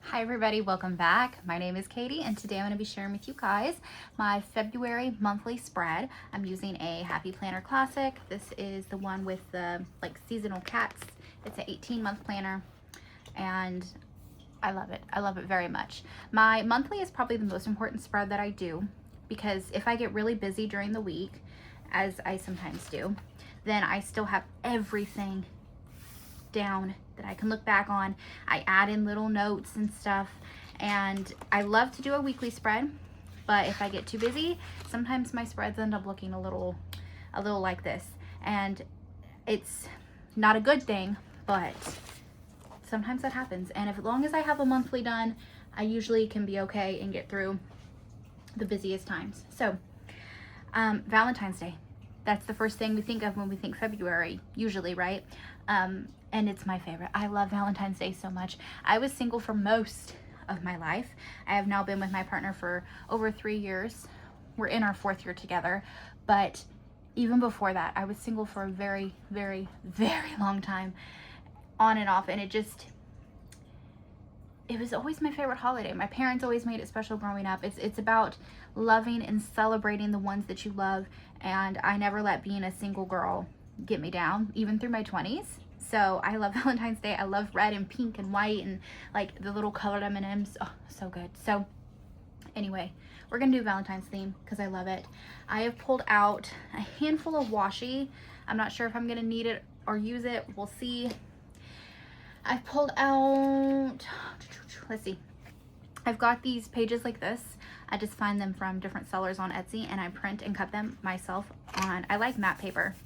Hi everybody, welcome back. My name is Katie and today I'm going to be sharing with you guys my February monthly spread. I'm using a Happy Planner Classic. This is the one with the seasonal cats. It's an 18-month planner and I love it. I love it very much. My monthly is probably the most important spread that I do because if I get really busy during the week, as I sometimes do, then I still have everything down that I can look back on. I add in little notes and stuff, and I love to do a weekly spread, but if I get too busy, sometimes my spreads end up looking a little like this, and it's not a good thing, but sometimes that happens. And as long as I have a monthly done, I usually can be okay and get through the busiest times. So Valentine's Day, that's the first thing we think of when we think February, usually, right? And it's my favorite. I love Valentine's Day so much. I was single for most of my life. I have now been with my partner for over 3 years. We're in our 4th year together, but even before that, I was single for a very, very, very long time, on and off, and it was always my favorite holiday. My parents always made it special growing up. It's about loving and celebrating the ones that you love, and I never let being a single girl get me down, even through my 20s. So I love Valentine's Day. I love red and pink and white and like the little colored M&Ms. Oh, so good. So anyway, we're gonna do Valentine's theme because I love it. I have pulled out a handful of washi. I'm not sure if I'm gonna need it or use it. We'll see. I've pulled out, let's see. I've got these pages like this. I just find them from different sellers on Etsy, and I print and cut them myself on, I like matte paper.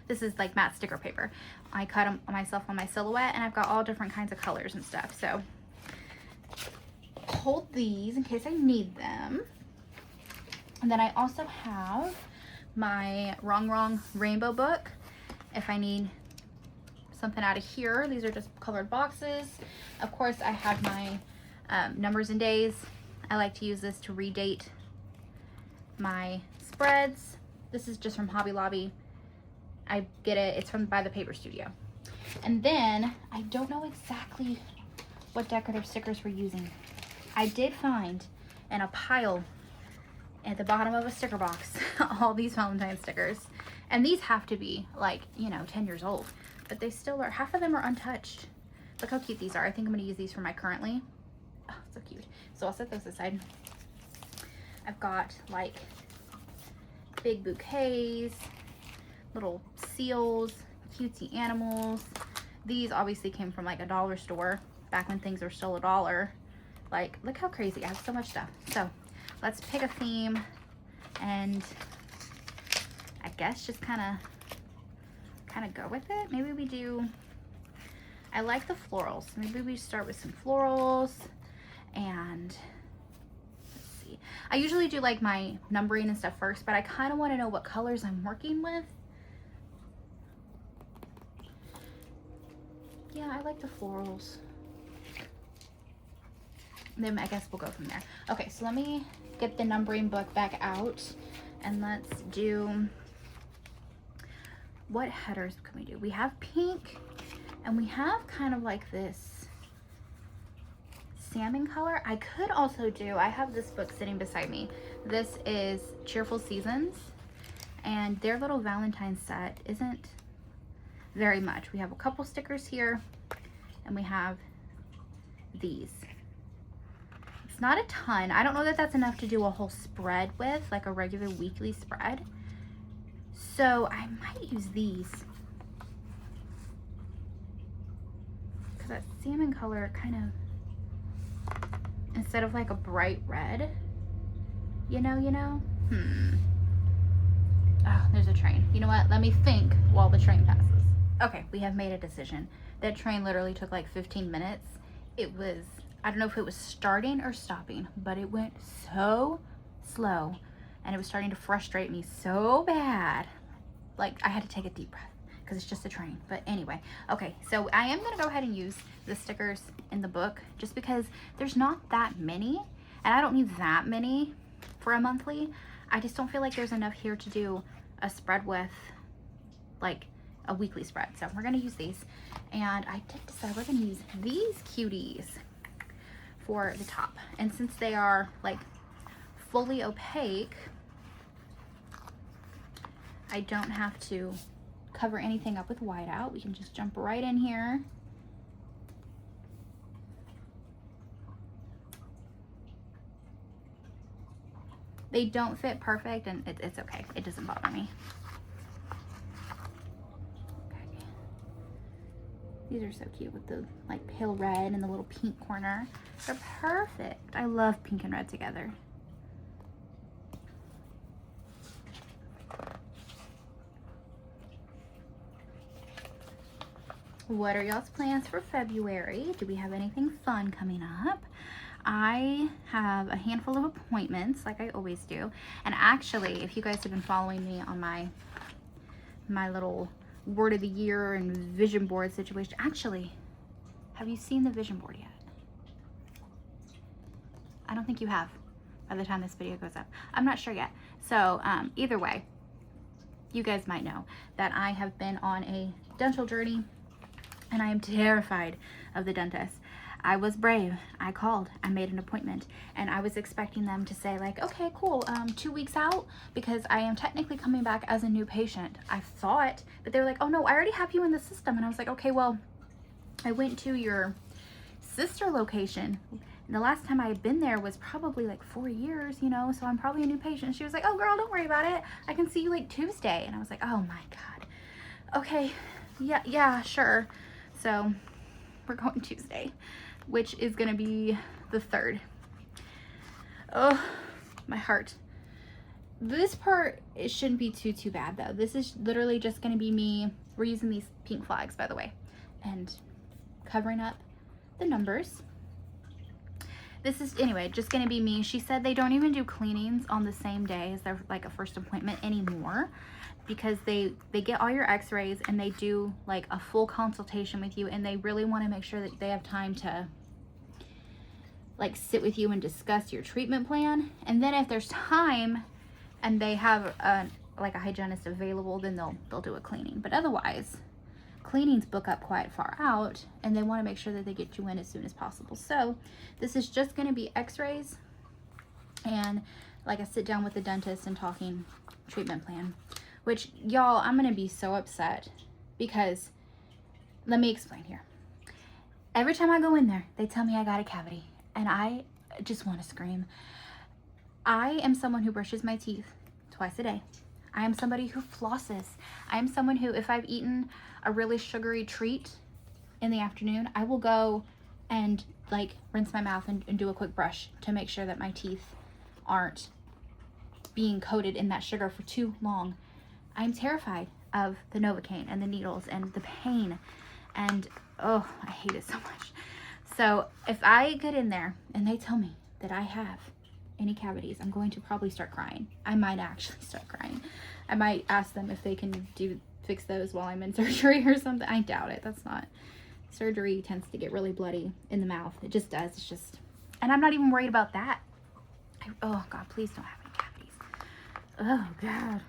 This is like matte sticker paper. I cut them myself on my silhouette, and I've got all different kinds of colors and stuff. So hold these in case I need them. And then I also have my Wrong rainbow book if I need something out of here. These are just colored boxes. Of course, I have my numbers and days. I like to use this to redate my spreads. This is just from Hobby Lobby. I get it, it's by the Paper Studio. And then I don't know exactly what decorative stickers we're using. I did find in a pile at the bottom of a sticker box all these Valentine stickers, and these have to be like, 10 years old, but they still are. Half of them are untouched. Look how cute these are. I think I'm going to use these for my currently. Oh, so cute. So I'll set those aside. I've got like big bouquets, little seals, cutesy animals. These obviously came from like a dollar store back when things were still $1. Like, look how crazy. I have so much stuff. So let's pick a theme and I guess just kind of go with it. Maybe we do, I like the florals. Maybe we start with some florals, and let's see. I usually do like my numbering and stuff first, but I kind of want to know what colors I'm working with. Yeah, I like the florals. Then I guess we'll go from there. Okay, so let me get the numbering book back out and let's do, what headers can we do? We have pink and we have kind of like this salmon color. I could also do, I have this book sitting beside me. This is Cheerful Seasons, and their little Valentine set isn't very much. We have a couple stickers here, and we have these. It's not a ton. I don't know that that's enough to do a whole spread with, like a regular weekly spread. So I might use these, because that salmon color kind of, instead of like a bright red, you know. Oh, there's a train. You know what? Let me think while the train passes. Okay, we have made a decision. That train literally took like 15 minutes. It was, I don't know if it was starting or stopping, but it went so slow and it was starting to frustrate me so bad. Like, I had to take a deep breath because it's just a train. But anyway, okay, so I am gonna go ahead and use the stickers in the book just because there's not that many, and I don't need that many for a monthly. I just don't feel like there's enough here to do a spread with like a weekly spread. So we're gonna use these. And I did decide we're gonna use these cuties for the top. And since they are like fully opaque, I don't have to cover anything up with whiteout. We can just jump right in here. They don't fit perfect, and it's okay. It doesn't bother me. Okay. These are so cute with the like pale red and the little pink corner. They're perfect. I love pink and red together. What are y'all's plans for February? Do we have anything fun coming up? I have a handful of appointments like I always do. And actually, if you guys have been following me on my little word of the year and vision board situation, actually, have you seen the vision board yet? I don't think you have by the time this video goes up. I'm not sure yet. So either way, you guys might know that I have been on a dental journey and I am terrified of the dentist. I was brave. I called. I made an appointment, and I was expecting them to say like, okay, cool, 2 weeks out, because I am technically coming back as a new patient. I thought, but they were like, oh no, I already have you in the system. And I was like, okay, well, I went to your sister location, and the last time I had been there was probably like 4 years, you know, so I'm probably a new patient. She was like, oh girl, don't worry about it. I can see you like Tuesday. And I was like, oh my God. Okay, yeah, sure. So we're going Tuesday, which is gonna be the 3rd. Oh, my heart. This part, it shouldn't be too bad though. This is literally just gonna be me. We're using these pink flags, by the way, and covering up the numbers. This is, anyway, just gonna be me. She said they don't even do cleanings on the same day as their like a first appointment anymore, because they get all your x-rays and they do like a full consultation with you, and they really want to make sure that they have time to like sit with you and discuss your treatment plan. And then if there's time and they have like a hygienist available, then they'll do a cleaning. But otherwise, cleanings book up quite far out, and they want to make sure that they get you in as soon as possible. So this is just going to be x-rays and like a sit down with the dentist and talking treatment plan. Which, y'all, I'm going to be so upset because, let me explain here. Every time I go in there, they tell me I got a cavity, and I just want to scream. I am someone who brushes my teeth twice a day. I am somebody who flosses. I am someone who, if I've eaten a really sugary treat in the afternoon, I will go and like rinse my mouth and do a quick brush to make sure that my teeth aren't being coated in that sugar for too long. I'm terrified of the Novocaine and the needles and the pain, and oh, I hate it so much. So if I get in there and they tell me that I have any cavities, I'm going to probably start crying. I might actually start crying. I might ask them if they can fix those while I'm in surgery or something. I doubt it. That's not, surgery tends to get really bloody in the mouth. It just does. It's just, and I'm not even worried about that. Oh God, please don't have any cavities. Oh God.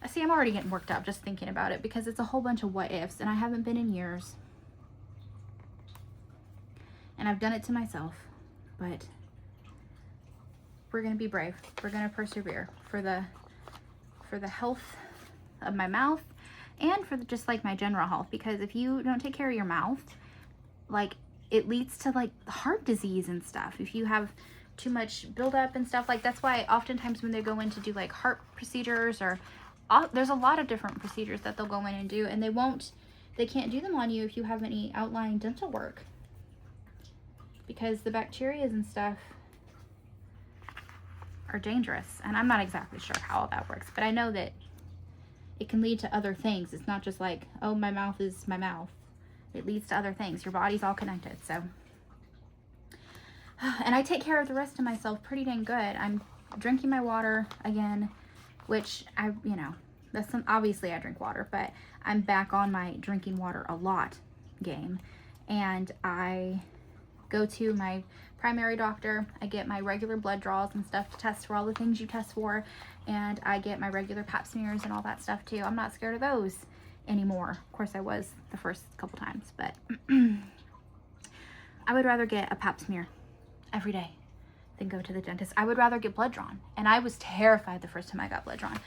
See, I'm already getting worked up just thinking about it, because it's a whole bunch of what ifs, and I haven't been in years. And I've done it to myself, but we're going to be brave. We're going to persevere for the health of my mouth, and for just like my general health, because if you don't take care of your mouth, like it leads to like heart disease and stuff. If you have too much buildup and stuff, like that's why oftentimes when they go in to do like heart procedures, or there's a lot of different procedures that they'll go in and do, and they can't do them on you if you have any outlying dental work, because the bacteria and stuff are dangerous. And I'm not exactly sure how all that works, but I know that it can lead to other things. It's not just like, oh, my mouth is my mouth. It leads to other things. Your body's all connected. So, and I take care of the rest of myself pretty dang good. I'm drinking my water again, which obviously I drink water, but I'm back on my drinking water a lot game. And I go to my primary doctor. I get my regular blood draws and stuff to test for all the things you test for. And I get my regular pap smears and all that stuff too. I'm not scared of those. anymore. Of course I was the first couple times, but I would rather get a pap smear every day than go to the dentist. I would rather get blood drawn. And I was terrified the first time I got blood drawn.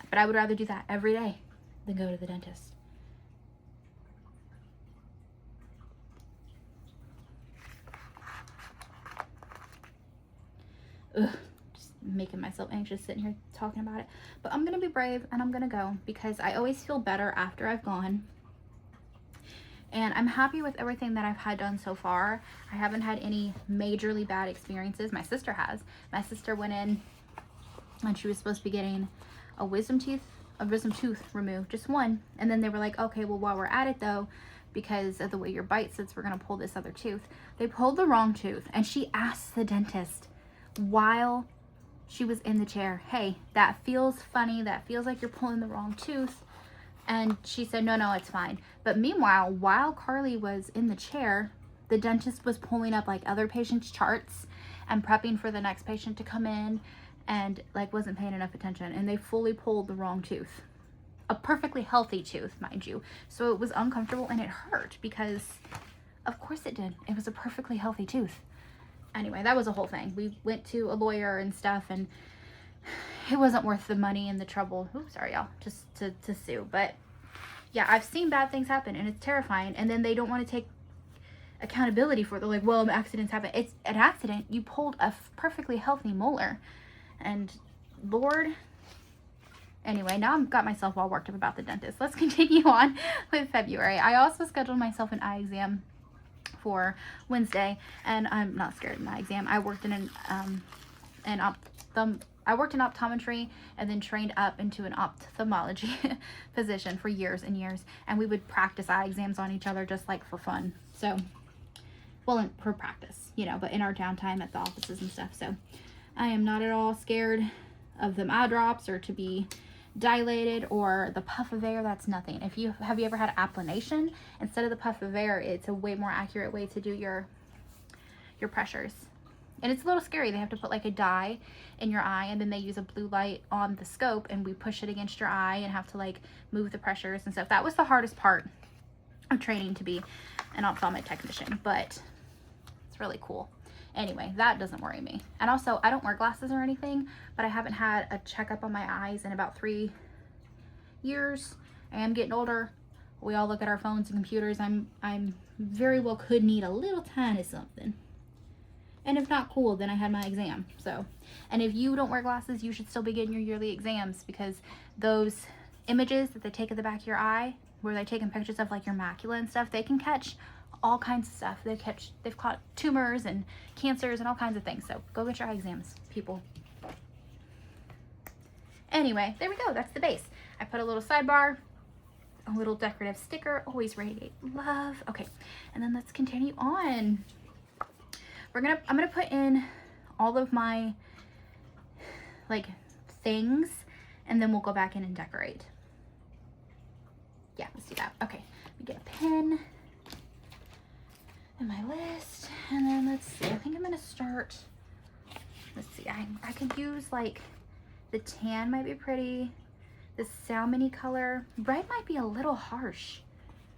But I would rather do that every day than go to the dentist. Ugh, just making myself anxious sitting here talking about it. But I'm going to be brave and I'm going to go because I always feel better after I've gone. And I'm happy with everything that I've had done so far. I haven't had any majorly bad experiences. My sister has. My sister went in and she was supposed to be getting a wisdom tooth removed, just one. And then they were like, okay, well, while we're at it though, because of the way your bite sits, we're gonna pull this other tooth. They pulled the wrong tooth, and she asked the dentist while she was in the chair, hey, that feels funny, that feels like you're pulling the wrong tooth. And she said, no, it's fine. But meanwhile, while Carly was in the chair, the dentist was pulling up like other patients' charts and prepping for the next patient to come in, and like wasn't paying enough attention, and they fully pulled the wrong tooth. A perfectly healthy tooth, mind you. So it was uncomfortable and it hurt because of course it did. It was a perfectly healthy tooth. Anyway, that was a whole thing. We went to a lawyer and stuff, and it wasn't worth the money and the trouble. Oops, sorry y'all, just to sue. But yeah, I've seen bad things happen and it's terrifying. And then they don't want to take accountability for it. They're like, well, accidents happen. It's an accident. You pulled a perfectly healthy molar. And Lord, anyway, now I've got myself all worked up about the dentist. Let's continue on with February. I also scheduled myself an eye exam for Wednesday, and I'm not scared of an eye exam. I worked in I worked in optometry and then trained up into an ophthalmology position for years and years, and we would practice eye exams on each other just like for fun. So, well, for practice, you know, but in our downtime at the offices and stuff. So I am not at all scared of them eye drops or to be dilated or the puff of air. That's nothing. Have you ever had applanation? Instead of the puff of air, it's a way more accurate way to do your pressures. And it's a little scary. They have to put like a dye in your eye, and then they use a blue light on the scope, and we push it against your eye and have to like move the pressures and stuff. That was the hardest part of training to be an ophthalmic technician, but it's really cool. Anyway, that doesn't worry me. And also, I don't wear glasses or anything, but I haven't had a checkup on my eyes in about 3 years. I am getting older. We all look at our phones and computers. I'm very well could need a little tiny something. And if not, cool, then I had my exam. So, and if you don't wear glasses, you should still be getting your yearly exams, because those images that they take of the back of your eye, where they're taking pictures of like your macula and stuff, they can catch all kinds of stuff. They've caught tumors and cancers and all kinds of things. So go get your eye exams, people. Anyway, there we go. That's the base. I put a little sidebar, a little decorative sticker, always radiate love. Okay, and then let's continue on. I'm gonna put in all of my like things, and then we'll go back in and decorate. Yeah, let's do that. Okay, let me get a pen and my list, and then let's see. I think I'm gonna start. Let's see. I could use like the tan might be pretty. The salmon-y color. Red might be a little harsh,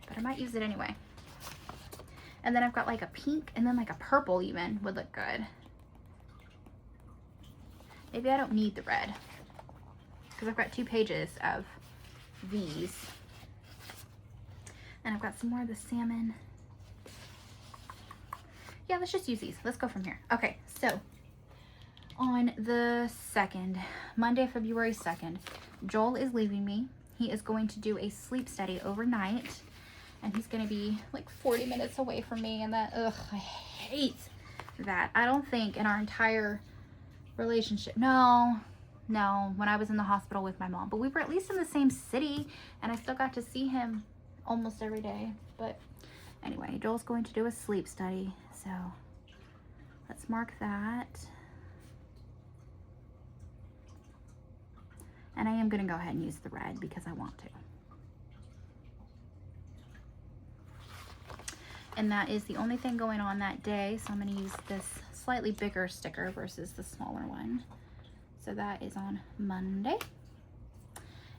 but I might use it anyway. And then I've got like a pink, and then like a purple even would look good. Maybe I don't need the red, because I've got 2 pages of these. And I've got some more of the salmon. Yeah, let's just use these. Let's go from here. Okay, so on the 2nd, Monday, February 2nd, Joel is leaving me. He is going to do a sleep study overnight. And he's going to be like 40 minutes away from me, and that, ugh, I hate that. I don't think in our entire relationship, no, when I was in the hospital with my mom, but we were at least in the same city, and I still got to see him almost every day. But anyway, Joel's going to do a sleep study, so let's mark that. And I am going to go ahead and use the red because I want to. And that is the only thing going on that day. So I'm going to use this slightly bigger sticker versus the smaller one. So that is on Monday.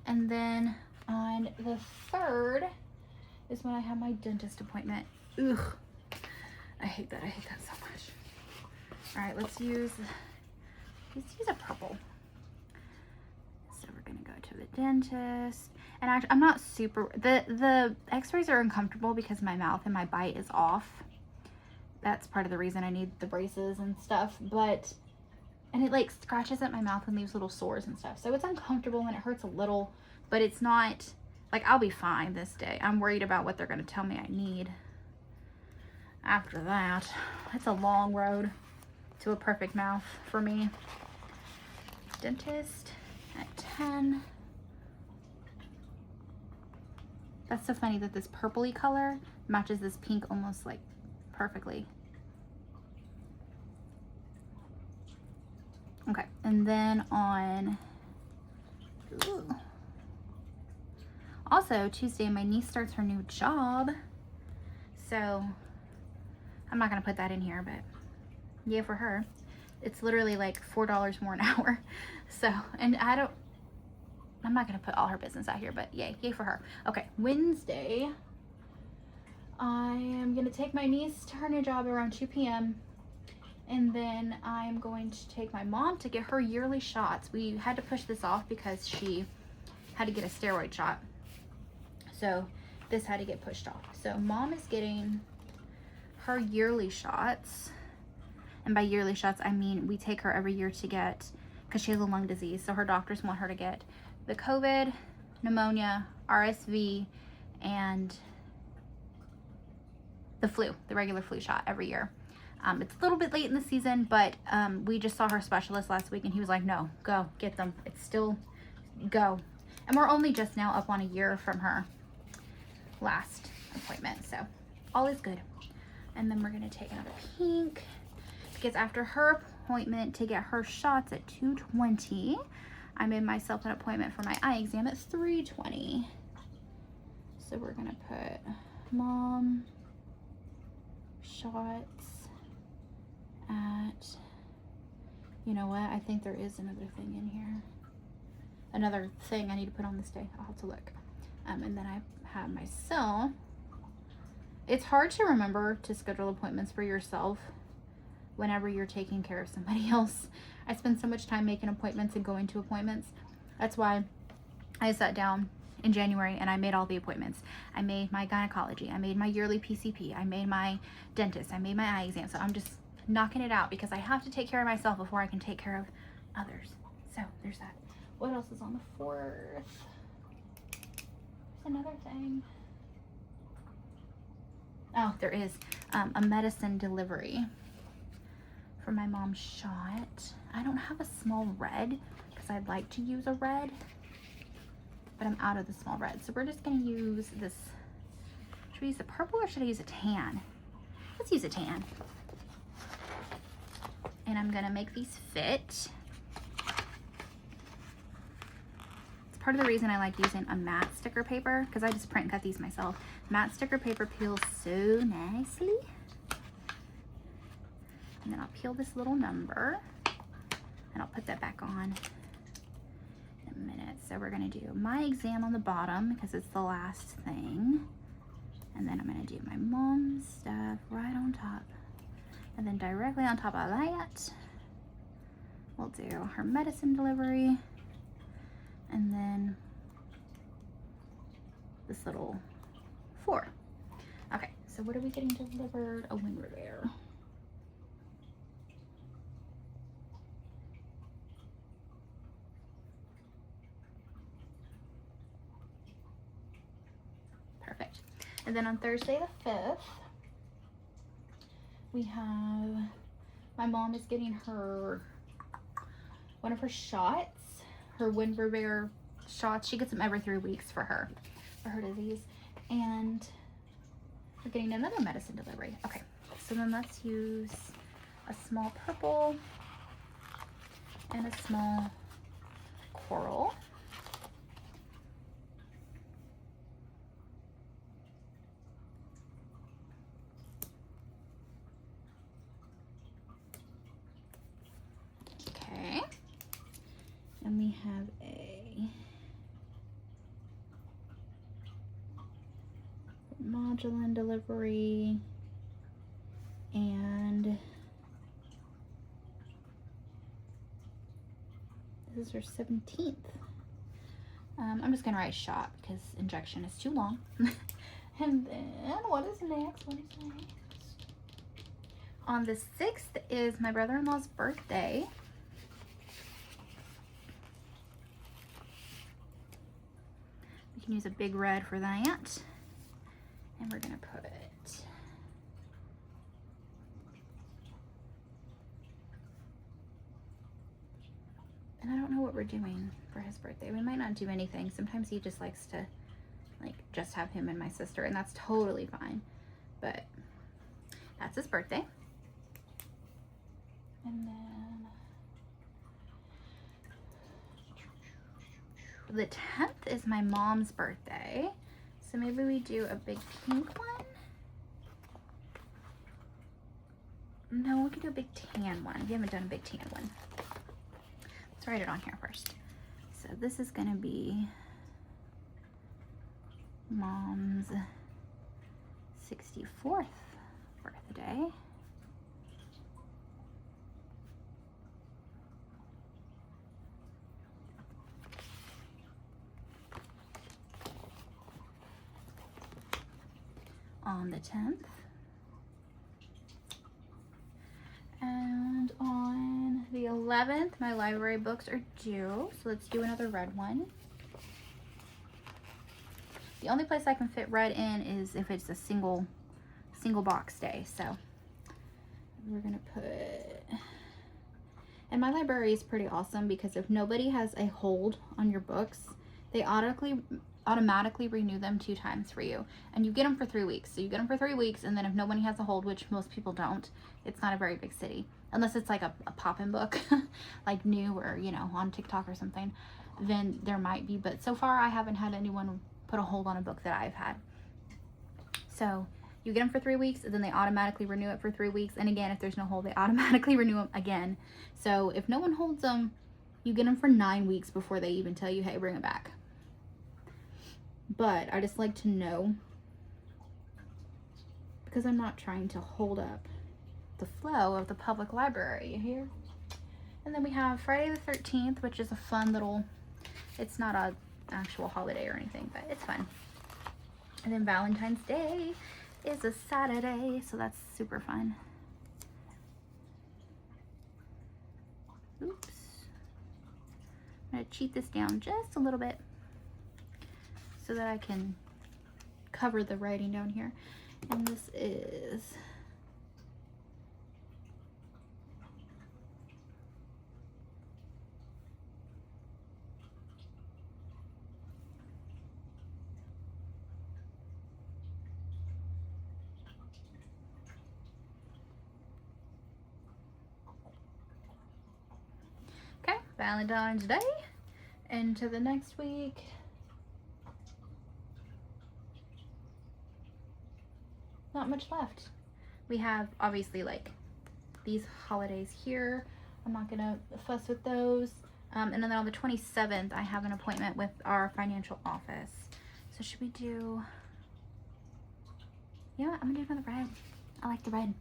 And then On the 3rd is when I have my dentist appointment. Ugh, I hate that so much. All right, let's use a purple. So we're gonna go to the dentist. And actually, I'm not super, the x-rays are uncomfortable because my mouth and my bite is off. That's part of the reason I need the braces and stuff, and it like scratches at my mouth and leaves little sores and stuff. So it's uncomfortable and it hurts a little, but it's not, like, I'll be fine this day. I'm worried about what they're gonna tell me I need after that. It's a long road to a perfect mouth for me. Dentist at 10. That's so funny that this purpley color matches this pink almost like perfectly. Okay, and then on, ooh. Also Tuesday, my niece starts her new job. So I'm not gonna put that in here, but yay for her. It's literally like $4 more an hour. So, and I'm not gonna put all her business out here, but yay for her. Okay, Wednesday, I am gonna take my niece to her new job around 2 p.m. And then I'm going to take my mom to get her yearly shots. We had to push this off because she had to get a steroid shot. So this had to get pushed off. So mom is getting her yearly shots. And by yearly shots, I mean we take her every year to get, because she has a lung disease. So her doctors want her to get the COVID, pneumonia, RSV, and the flu, the regular flu shot every year. It's a little bit late in the season, but we just saw her specialist last week and he was like, no, go get them. It's still go. And we're only just now up on a year from her last appointment. So all is good. And then we're going to take another pink because after her appointment to get her shots at 2:20, I made myself an appointment for my eye exam at 3:20. So we're going to put mom shots at, you know what, I think there is another thing in here, another thing I need to put on this day. I'll have to look. And then I have myself, it's hard to remember to schedule appointments for yourself whenever you're taking care of somebody else. I spend so much time making appointments and going to appointments. That's why I sat down in January and I made all the appointments. I made my gynecology, I made my yearly PCP, I made my dentist, I made my eye exam. So I'm just knocking it out because I have to take care of myself before I can take care of others. So there's that. What else is on the 4th? There's another thing. Oh, there is a medicine delivery for my mom's shot. I don't have a small red because I'd like to use a red, but I'm out of the small red. So we're just gonna use this. Should we use a purple or should I use a tan? Let's use a tan. And I'm gonna make these fit. It's part of the reason I like using a matte sticker paper because I just print and cut these myself. Matte sticker paper peels so nicely. And then I'll peel this little number and I'll put that back on in a minute. So we're gonna do my exam on the bottom because it's the last thing. And then I'm gonna do my mom's stuff right on top. And then directly on top of that, we'll do her medicine delivery. And then this little 4. Okay, so what are we getting delivered? A wind repair. Perfect. And then on Thursday the 5th, we have, my mom is getting her, one of her shots, her Windermere shots. She gets them every 3 weeks for her disease. And we're getting another medicine delivery. Okay, so then let's use a small purple and a small coral. And we have a Modulin delivery, and this is her 17th. I'm just gonna write shot because injection is too long. And then what is next? What is next? On the 6th is my brother-in-law's birthday. We can use a big red for that. And we're gonna put, and I don't know what we're doing for his birthday. We might not do anything. Sometimes he just likes to like just have him and my sister, and that's totally fine. But that's his birthday. And then the 10th is my mom's birthday. So maybe we do a big pink one. No, we could do a big tan one. We haven't done a big tan one. Let's write it on here first. So this is gonna be Mom's 64th birthday. On the 10th. And on the 11th, my library books are due. So let's do another red one. The only place I can fit red in is if it's a single box day. So we're gonna put, and my library is pretty awesome because if nobody has a hold on your books, they automatically renew them 2 times for you, and you get them for 3 weeks. So you get them for 3 weeks, and then if nobody has a hold, which most people don't, it's not a very big city unless it's like a pop-in book like new or on TikTok or something, then there might be, but so far I haven't had anyone put a hold on a book that I've had. So you get them for 3 weeks, and then they automatically renew it for 3 weeks, and again, if there's no hold, they automatically renew them again. So if no one holds them, you get them for 9 weeks before they even tell you, hey, bring it back. But I just like to know, because I'm not trying to hold up the flow of the public library, you hear? And then we have Friday the 13th, which is a fun little, it's not a actual holiday or anything, but it's fun. And then Valentine's Day is a Saturday, so that's super fun. Oops. I'm gonna cheat this down just a little bit so that I can cover the writing down here. And this is okay, Valentine's Day into the next week. Not much left. We have obviously like these holidays here. I'm not gonna fuss with those. And then on the 27th, I have an appointment with our financial office. So should we do, you know what, I'm gonna do another red. I like the red.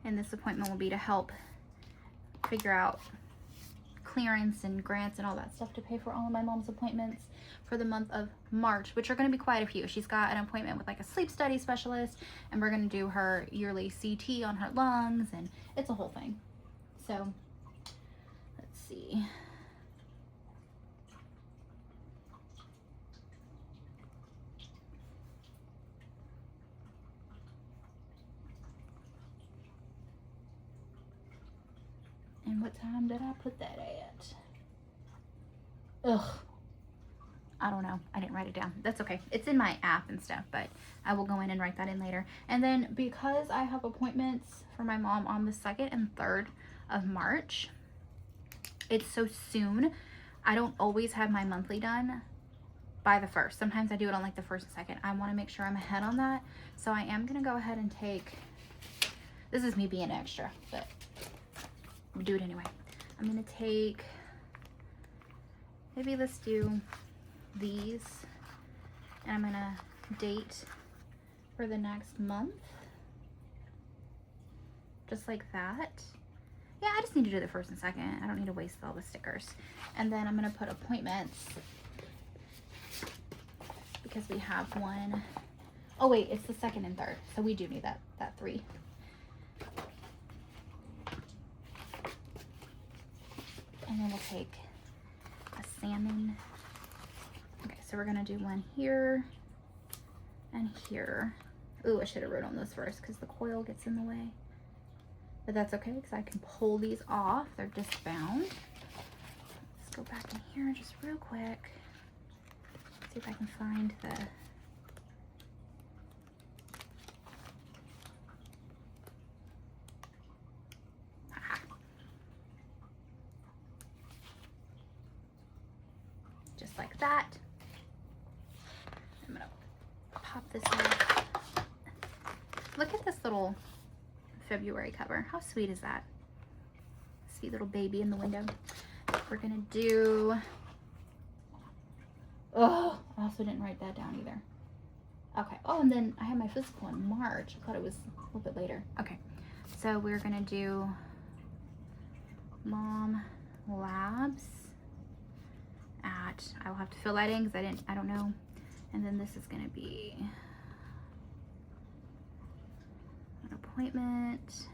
And this appointment will be to help figure out clearance and grants and all that stuff to pay for all of my mom's appointments for the month of March, which are going to be quite a few. She's got an appointment with like a sleep study specialist, and we're going to do her yearly CT on her lungs, and it's a whole thing. So let's see. And what time did I put that at? Ugh. I don't know. I didn't write it down. That's okay. It's in my app and stuff, but I will go in and write that in later. And then because I have appointments for my mom on the 2nd and 3rd of March, it's so soon. I don't always have my monthly done by the 1st. Sometimes I do it on like the 1st and 2nd. I want to make sure I'm ahead on that. So I am going to go ahead and take, this is me being extra, but do it anyway. I'm gonna take maybe let's do these, and I'm gonna date for the next month, just like that. Yeah, I just need to do the first and second. I don't need to waste all the stickers. And then I'm gonna put appointments because we have one. Oh wait, it's the second and third, so we do need that 3. And then we'll take a salmon. Okay, so we're gonna do one here and here. Ooh, I should have wrote on those first because the coil gets in the way. But that's okay because I can pull these off. They're just bound. Let's go back in here just real quick. See if I can find the... Aha. Just like that. I'm gonna pop this off. Look at this little February cover. How sweet is that? Sweet little baby in the window. We're gonna do, oh, I also didn't write that down either. Okay, oh, and then I have my physical in March. I thought it was a little bit later. Okay, so we're gonna do Mom Labs at, I will have to fill that in because I don't know. And then this is gonna be an appointment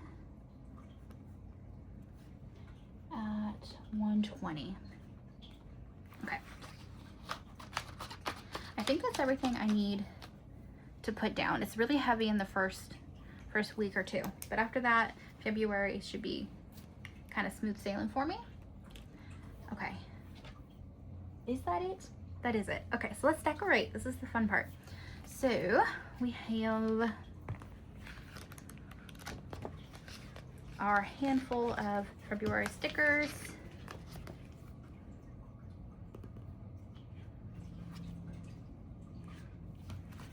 at 1:20. Okay. I think that's everything I need to put down. It's really heavy in the first week or 2, but after that, February should be kind of smooth sailing for me. Okay. Is that it? That is it. Okay, so let's decorate. This is the fun part. So we have our handful of February stickers.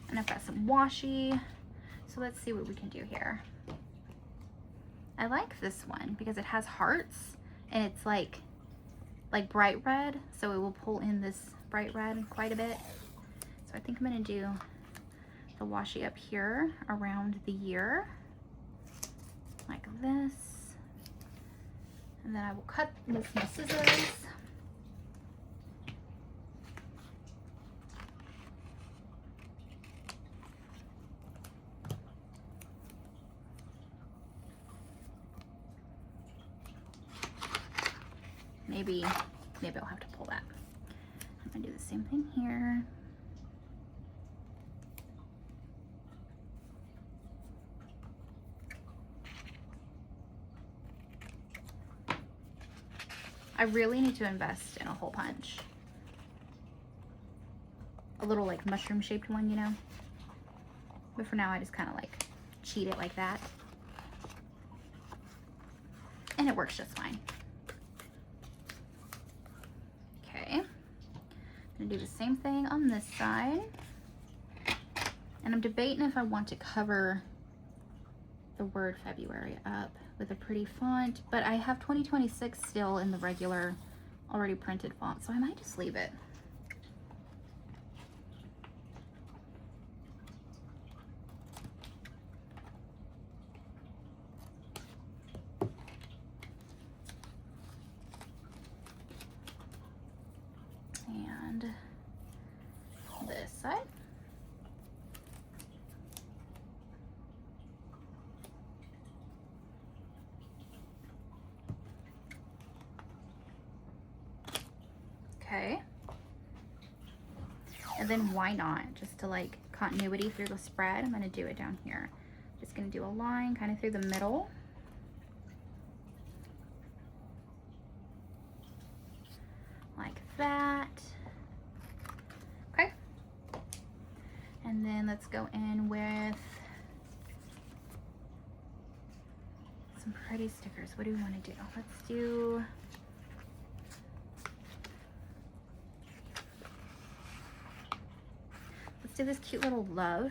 And I've got some washi. So let's see what we can do here. I like this one because it has hearts and it's like bright red. So it will pull in this bright red quite a bit. So I think I'm gonna do the washi up here around the year, like this. And then I will cut with some scissors. Maybe I'll have to pull that. I'm gonna do the same thing here. I really need to invest in a hole punch. A little like mushroom shaped one, you know? But for now I just kind of like cheat it like that. And it works just fine. Okay. I'm gonna do the same thing on this side. And I'm debating if I want to cover the word February up with a pretty font, but I have 2026 still in the regular already printed font, so I might just leave it. And this side. Okay. And then why not? Just to like continuity through the spread, I'm gonna do it down here. Just gonna do a line kind of through the middle. Like that. Okay. And then let's go in with some pretty stickers. What do we want to do? Let's do this cute little love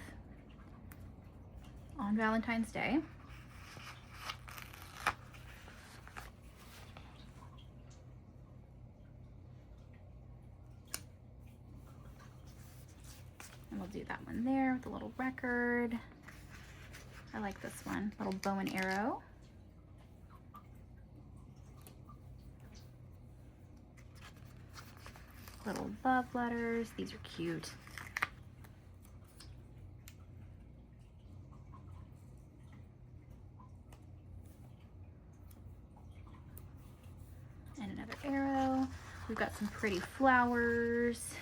on Valentine's Day. we'll do that one there with a little record. I like this one, little bow and arrow. Little love letters, these are cute. And another arrow. We've got some pretty flowers.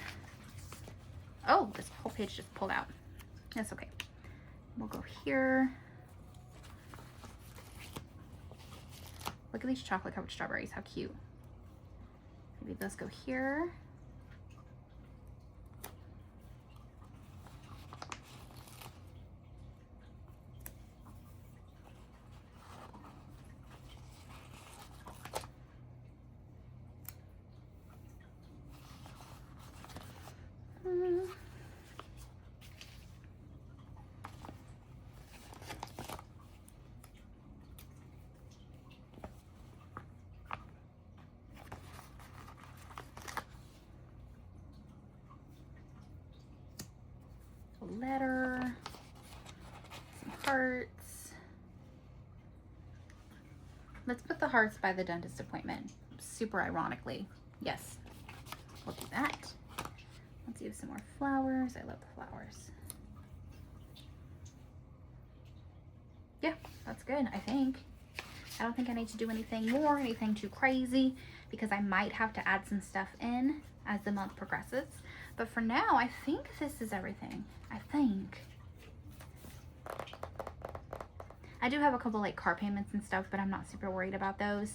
Oh, this whole page just pulled out. That's okay. We'll go here. Look at these chocolate covered strawberries, how cute. Maybe those go here. A letter, some hearts. Let's put the hearts by the dentist appointment, super ironically. Yes, we'll do that. Let's do some more flowers. I love the flowers. Yeah, that's good, I think. I don't think I need to do anything more, anything too crazy, because I might have to add some stuff in as the month progresses. But for now, I think this is everything. I think. I do have a couple like car payments and stuff, but I'm not super worried about those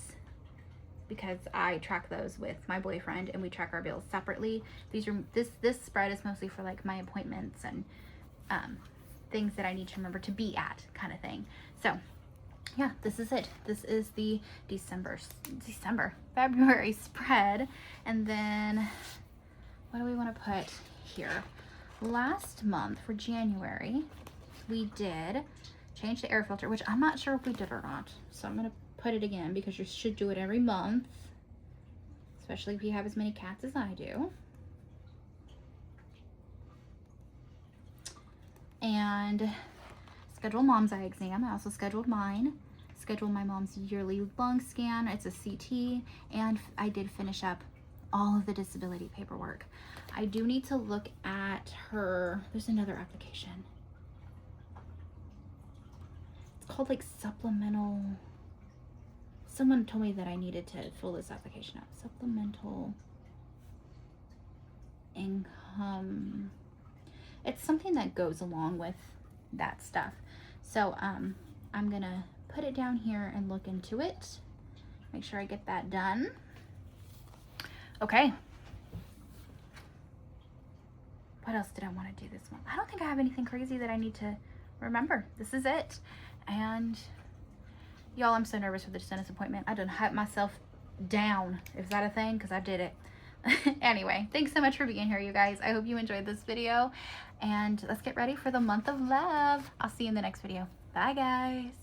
because I track those with my boyfriend and we track our bills separately. These are this spread is mostly for like my appointments and things that I need to remember to be at, kind of thing. So yeah, this is it. This is the February spread. And then what do we want to put here? Last month for January, we did change the air filter, which I'm not sure if we did or not. So I'm going to put it again because you should do it every month, especially if you have as many cats as I do. And schedule mom's eye exam. I also scheduled mine. Scheduled my mom's yearly lung scan. It's a CT. And I did finish up all of the disability paperwork. I do need to look at her. There's another application. It's called like supplemental. Someone told me that I needed to fill this application out. Supplemental income. It's something that goes along with that stuff. So I'm gonna put it down here and look into it. Make sure I get that done. Okay. What else did I want to do this month? I don't think I have anything crazy that I need to remember. This is it. And y'all, I'm so nervous for the dentist appointment. I done hyped myself down. Is that a thing? Because I did it. Anyway, thanks so much for being here, you guys. I hope you enjoyed this video. And let's get ready for the month of love. I'll see you in the next video. Bye, guys.